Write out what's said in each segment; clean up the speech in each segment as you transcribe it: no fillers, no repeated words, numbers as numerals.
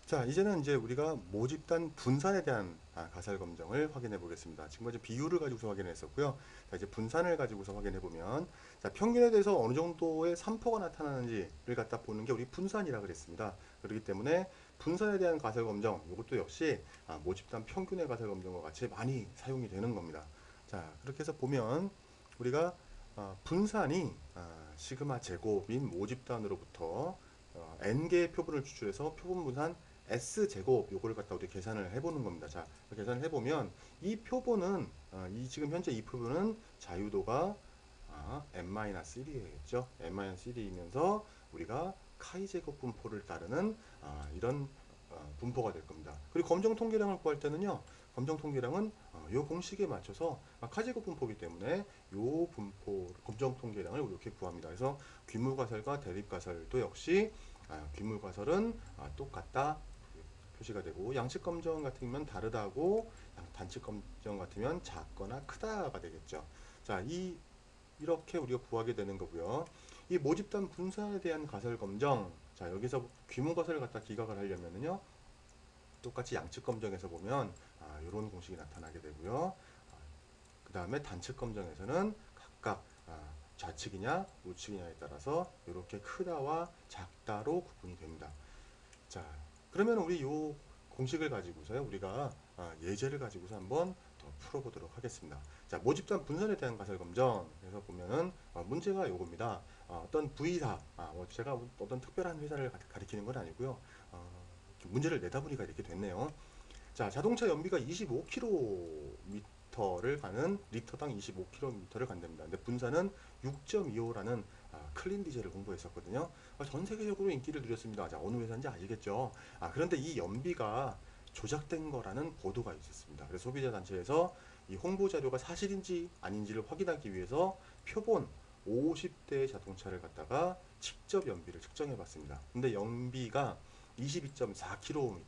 자, 이제는 이제 우리가 모집단 분산에 대한 가설 검정을 확인해 보겠습니다. 지금 이제 비율을 가지고서 확인했었고요. 자, 이제 분산을 가지고서 확인해 보면, 자, 평균에 대해서 어느 정도의 산포가 나타나는지를 갖다 보는 게 우리 분산이라 그랬습니다. 그렇기 때문에 분산에 대한 가설 검정, 이것도 역시 모집단 평균의 가설 검정과 같이 많이 사용이 되는 겁니다. 자, 그렇게 해서 보면 우리가 분산이 시그마 제곱인 모집단으로부터 n개의 표본을 추출해서 표본 분산 S제곱 요거를 갖다 우리 계산을 해보는 겁니다. 자, 계산을 해보면 이 표본은 지금 현재 이 표본은 자유도가 n-1이겠죠. n-1이면서 우리가 카이제곱 분포를 따르는 이런 분포가 될 겁니다. 그리고 검정 통계량을 구할 때는요. 검정 통계량은 요 공식에 맞춰서 카이제곱 분포이기 때문에 요 분포 검정 통계량을 이렇게 구합니다. 그래서 귀물가설과 대립가설도 역시 귀물가설은 똑같다 표시가 되고, 양측검정 같으면 다르다고, 단측검정 같으면 작거나 크다가 되겠죠. 자, 이렇게 우리가 구하게 되는 거고요. 이 모집단 분산에 대한 가설검정, 자, 여기서 귀문가설을 갖다 기각을 하려면은요, 똑같이 양측검정에서 보면 이런 공식이 나타나게 되고요. 그 다음에 단측검정에서는 각각 좌측이냐 우측이냐에 따라서 이렇게 크다와 작다로 구분이 됩니다. 자, 그러면 우리 요 공식을 가지고서요, 우리가 예제를 가지고서 한번 더 풀어보도록 하겠습니다. 자, 모집단 분산에 대한 가설 검정. 그래서 보면은 문제가 요겁니다. 어떤 V사, 제가 어떤 특별한 회사를 가리키는 건 아니고요. 문제를 내다 보니까 이렇게 됐네요. 자, 자동차 연비가 25km를 가는 리터당 25km를 간답니다. 근데 분산은 6.25라는 클린 디젤을 공부했었거든요. 전 세계적으로 인기를 누렸습니다. 자, 어느 회사인지 아시겠죠? 그런데 이 연비가 조작된 거라는 보도가 있었습니다. 그래서 소비자 단체에서 이 홍보 자료가 사실인지 아닌지를 확인하기 위해서 표본 50대의 자동차를 갖다가 직접 연비를 측정해 봤습니다. 근데 연비가 22.4km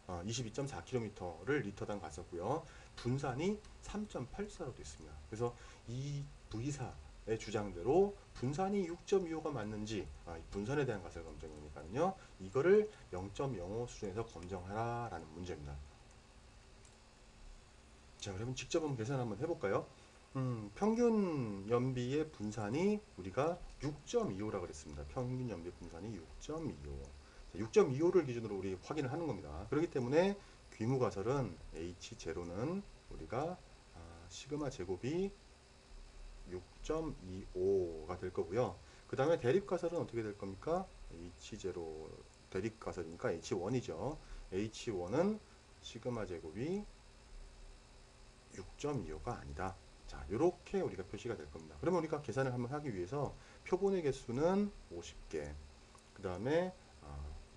22.4km를 리터당 갔었고요. 분산이 3.84로 됐습니다. 그래서 이 V사의 주장대로 분산이 6.25가 맞는지, 분산에 대한 가설 검정이니까요. 이거를 0.05 수준에서 검정하라라는 문제입니다. 자, 그러면 직접 한번 계산 한번 해볼까요? 평균 연비의 분산이 우리가 6.25라고 그랬습니다. 평균 연비 분산이 6.25. 6.25를 기준으로 우리 확인을 하는 겁니다. 그렇기 때문에 귀무가설은 H0는 우리가 시그마 제곱이 6.25가 될 거고요. 그 다음에 대립가설은 어떻게 될 겁니까? H0 대립가설이니까 H1이죠. H1은 시그마 제곱이 6.25가 아니다. 자, 이렇게 우리가 표시가 될 겁니다. 그러면 우리가 계산을 한번 하기 위해서 표본의 개수는 50개, 그 다음에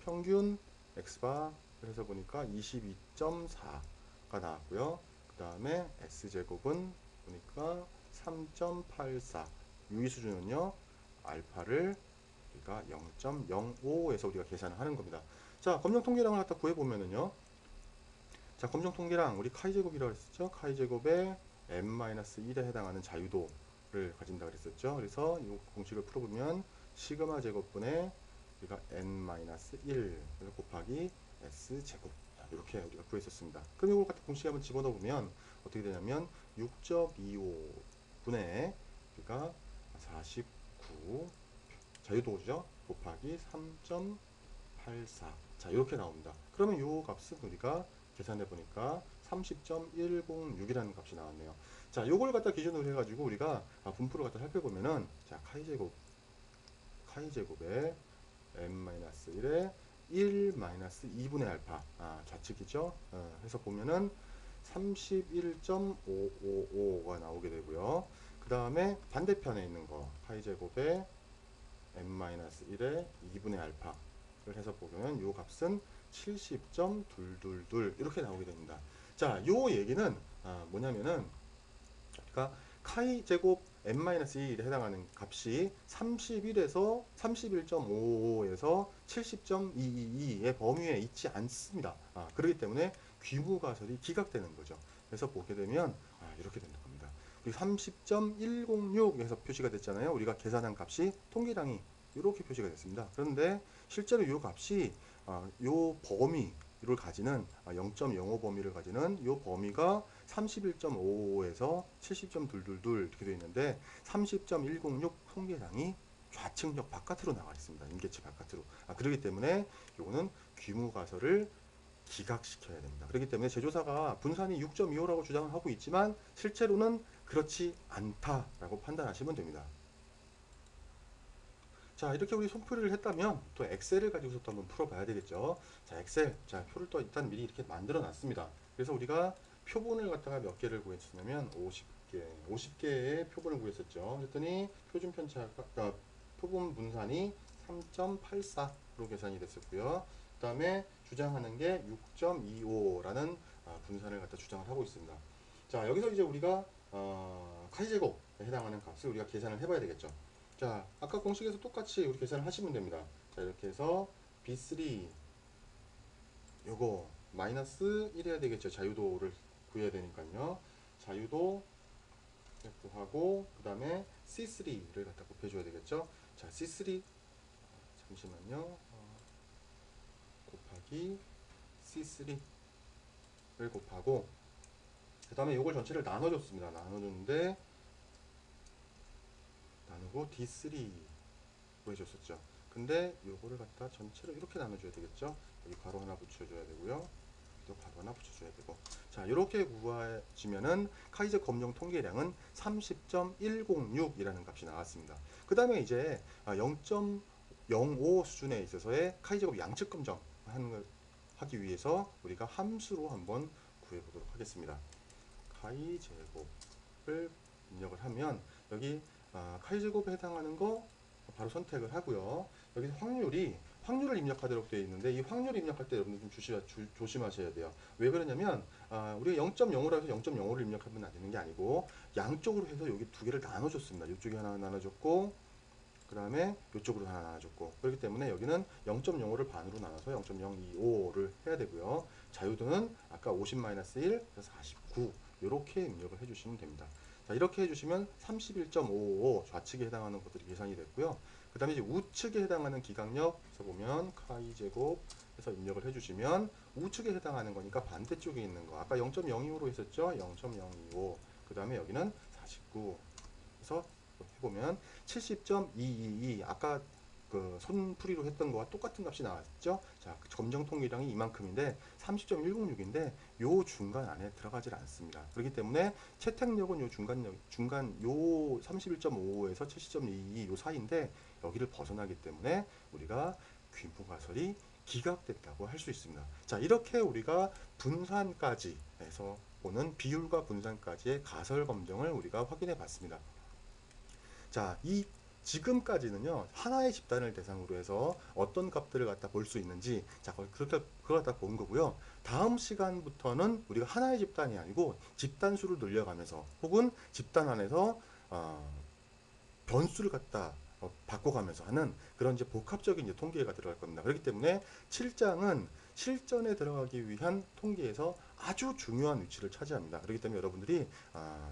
평균 x바 그래서 보니까 22.4가 나왔고요. 그 다음에 x제곱은 보니까 3.84. 유의 수준은요, 알파를 우리가 0.05에서 우리가 계산을 하는 겁니다. 자, 검정 통계량을 갖다 구해보면은요. 자, 검정 통계량 우리 카이제곱이라고 했었죠. 카이제곱에 n-1에 해당하는 자유도를 가진다 그랬었죠. 그래서 이 공식을 풀어보면 시그마 제곱분의 우리가 n-1 곱하기 s제곱, 이렇게 우리가 구했었습니다. 그럼 이걸 갖다 공식에 한번 집어넣으면 어떻게 되냐면 6.25분의 우리가 49 자유도죠 곱하기 3.84. 자, 이렇게 나옵니다. 그러면 이 값은 우리가 계산해 보니까 30.106이라는 값이 나왔네요. 자, 요걸 갖다 기준으로 해가지고 우리가 분포를 갖다 살펴보면은, 자, 카이제곱에 n-1에 1-2분의 알파, 좌측이죠. 해서 보면은 31.555가 나오게 되고요. 그 다음에 반대편에 있는 거 카이제곱에 n-1에 2분의 알파를 해서 보면 요 값은 70.222 이렇게 나오게 됩니다. 자, 요 얘기는 뭐냐면은, 그러니까 카이 제곱 n-2에 해당하는 값이 31에서 31.55에서 70.222의 범위에 있지 않습니다. 그렇기 때문에 귀무가설이 기각되는 거죠. 그래서 보게 되면 이렇게 되는 겁니다. 30.106에서 표시가 됐잖아요. 우리가 계산한 값이 통계량이 이렇게 표시가 됐습니다. 그런데 실제로 이 값이 요 범위를 가지는 0.05 범위를 가지는 요 범위가 31.555에서 70.222 이렇게 되어 있는데 30.106 통계량이 좌측역 바깥으로 나가 있습니다. 임계치 바깥으로. 그렇기 때문에 요거는 귀무가설을 기각시켜야 됩니다. 그렇기 때문에 제조사가 분산이 6.25라고 주장을 하고 있지만 실제로는 그렇지 않다라고 판단하시면 됩니다. 자, 이렇게 우리 손풀이를 했다면 또 엑셀을 가지고서 또 한번 풀어봐야 되겠죠. 자, 엑셀. 자, 표를 또 일단 미리 이렇게 만들어 놨습니다. 그래서 우리가 표본을 갖다가 몇 개를 구했었냐면 50개의 표본을 구했었죠. 그랬더니 표준 편차가 표본 분산이 3.84로 계산이 됐었고요. 그 다음에 주장하는 게 6.25라는 분산을 갖다 주장을 하고 있습니다. 자, 여기서 이제 우리가 카이제곱에 해당하는 값을 우리가 계산을 해봐야 되겠죠. 자, 아까 공식에서 똑같이 우리 계산을 하시면 됩니다. 자, 이렇게 해서 B3 요거 마이너스 1 해야 되겠죠. 자유도를 구해야 되니까요. 자유도 구하고 그 다음에 C3를 갖다 곱해줘야 되겠죠. 자, C3 잠시만요. 곱하기 C3를 곱하고 그 다음에 요걸 전체를 나눠줬습니다. 나눠줬는데 나누고 D3로 해줬었죠. 근데 요거를 갖다 전체로 이렇게 나눠줘야 되겠죠. 여기 괄호 하나 붙여줘야 되고요. 또 괄호 하나 붙여줘야 되고. 자, 이렇게 구해지면은 카이제 검정 통계량은 30.106이라는 값이 나왔습니다. 그 다음에 이제 0.05 수준에 있어서의 카이제곱 양측 검정 하기 위해서 우리가 함수로 한번 구해보도록 하겠습니다. 카이제곱을 입력을 하면 여기 카이제곱에 해당하는 거 바로 선택을 하고요. 여기 확률을 입력하도록 되어 있는데 이 확률 입력할 때 여러분들 좀 조심하셔야 돼요. 왜 그러냐면 우리가 0.05라 해서 0.05를 입력하면 안 되는 게 아니고 양쪽으로 해서 여기 두 개를 나눠줬습니다. 이쪽에 하나 나눠줬고 그 다음에 이쪽으로 하나 나눠줬고 그렇기 때문에 여기는 0.05를 반으로 나눠서 0.025를 해야 되고요. 자유도는 아까 50-1 그래서 49 이렇게 입력을 해주시면 됩니다. 자, 이렇게 해주시면 31.555 좌측에 해당하는 것들이 계산이 됐고요. 그 다음에 이제 우측에 해당하는 기각력 에서 보면 카이제곱 해서 입력을 해주시면 우측에 해당하는 거니까 반대쪽에 있는 거 아까 0.02호로 했었죠. 0.025 그 다음에 여기는 49 그래서 해보면 70.222 아까 그 손풀이로 했던 거와 똑같은 값이 나왔죠. 자, 검정 통계량이 이만큼인데 30.106인데 요 중간 안에 들어가질 않습니다. 그렇기 때문에 채택력은 요 중간 요 31.55에서 70.22 요 사이인데 여기를 벗어나기 때문에 우리가 귀무가설이 기각됐다고 할 수 있습니다. 자, 이렇게 우리가 분산까지 해서 보는 비율과 분산까지의 가설 검정을 우리가 확인해 봤습니다. 자, 이 지금까지는요 하나의 집단을 대상으로 해서 어떤 값들을 갖다 볼 수 있는지 그걸 갖다 본 거고요. 다음 시간부터는 우리가 하나의 집단이 아니고 집단수를 늘려가면서 혹은 집단 안에서 변수를 갖다 바꿔가면서 하는 그런 이제 복합적인 이제 통계가 들어갈 겁니다. 그렇기 때문에 7장은 실전에 들어가기 위한 통계에서 아주 중요한 위치를 차지합니다. 그렇기 때문에 여러분들이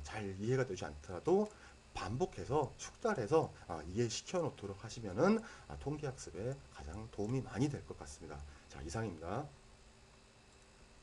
잘 이해가 되지 않더라도 반복해서 숙달해서 이해시켜 놓도록 하시면은 통계학습에 가장 도움이 많이 될 것 같습니다. 자, 이상입니다.